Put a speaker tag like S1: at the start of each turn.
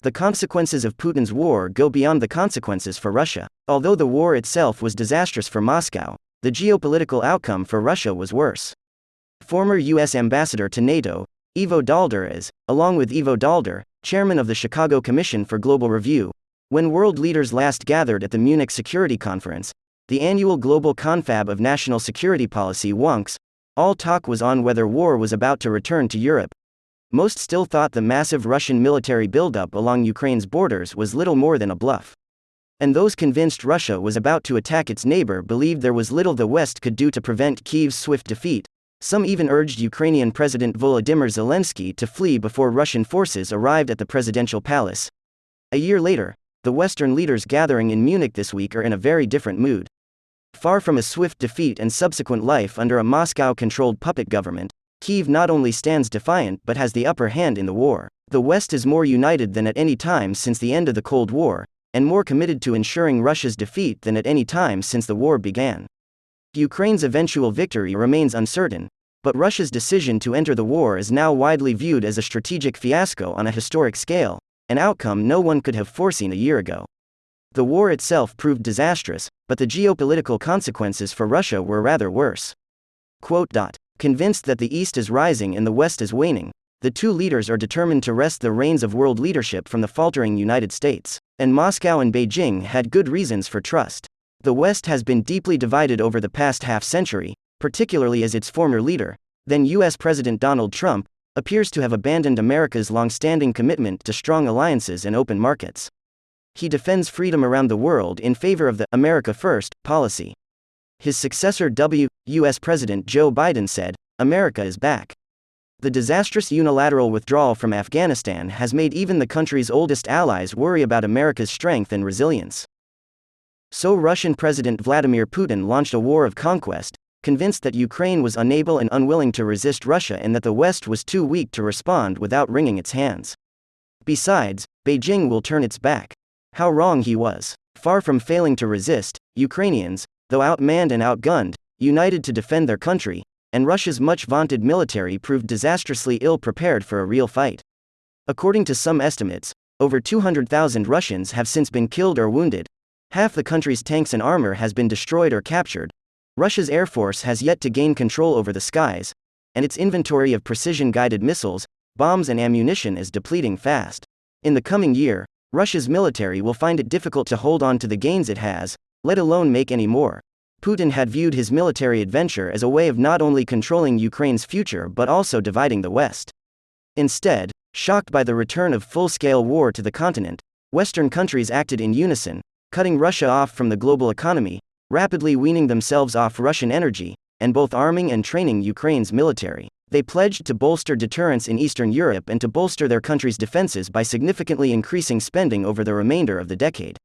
S1: The consequences of Putin's war go beyond the consequences for Russia. Although the war itself was disastrous for Moscow, the geopolitical outcome for Russia was worse. Former U.S. ambassador to NATO, Ivo Daalder is, along with Ivo Daalder, chairman of the Chicago Commission for Global Review. When world leaders last gathered at the Munich Security Conference, the annual global confab of national security policy wonks, all talk was on whether war was about to return to Europe. Most still thought the massive Russian military buildup along Ukraine's borders was little more than a bluff. And those convinced Russia was about to attack its neighbor believed there was little the West could do to prevent Kyiv's swift defeat. Some even urged Ukrainian President Volodymyr Zelensky to flee before Russian forces arrived at the presidential palace. A year later, the Western leaders gathering in Munich this week are in a very different mood. Far from a swift defeat and subsequent life under a Moscow-controlled puppet government, Kyiv not only stands defiant but has the upper hand in the war. The West is more united than at any time since the end of the Cold War, and more committed to ensuring Russia's defeat than at any time since the war began. Ukraine's eventual victory remains uncertain, but Russia's decision to enter the war is now widely viewed as a strategic fiasco on a historic scale, an outcome no one could have foreseen a year ago. The war itself proved disastrous, but the geopolitical consequences for Russia were rather worse. Quote. Convinced that the East is rising and the West is waning, the two leaders are determined to wrest the reins of world leadership from the faltering United States, and Moscow and Beijing had good reasons for trust. The West has been deeply divided over the past half-century, particularly as its former leader, then U.S. President Donald Trump, appears to have abandoned America's long-standing commitment to strong alliances and open markets. He defends freedom around the world in favor of the America First policy. His successor U.S. President Joe Biden said, "America is back." The disastrous unilateral withdrawal from Afghanistan has made even the country's oldest allies worry about America's strength and resilience. So Russian President Vladimir Putin launched a war of conquest, convinced that Ukraine was unable and unwilling to resist Russia and that the West was too weak to respond without wringing its hands. Besides, Beijing will turn its back. How wrong he was. Far from failing to resist, Ukrainians, though outmanned and outgunned, united to defend their country, and Russia's much vaunted military proved disastrously ill-prepared for a real fight. According to some estimates, over 200,000 Russians have since been killed or wounded. Half the country's tanks and armor has been destroyed or captured. Russia's air force has yet to gain control over the skies, and its inventory of precision-guided missiles, bombs and ammunition is depleting fast. In the coming year, Russia's military will find it difficult to hold on to the gains it has, let alone make any more. Putin had viewed his military adventure as a way of not only controlling Ukraine's future but also dividing the West. Instead, shocked by the return of full-scale war to the continent, Western countries acted in unison, cutting Russia off from the global economy, rapidly weaning themselves off Russian energy, and both arming and training Ukraine's military. They pledged to bolster deterrence in Eastern Europe and to bolster their country's defenses by significantly increasing spending over the remainder of the decade.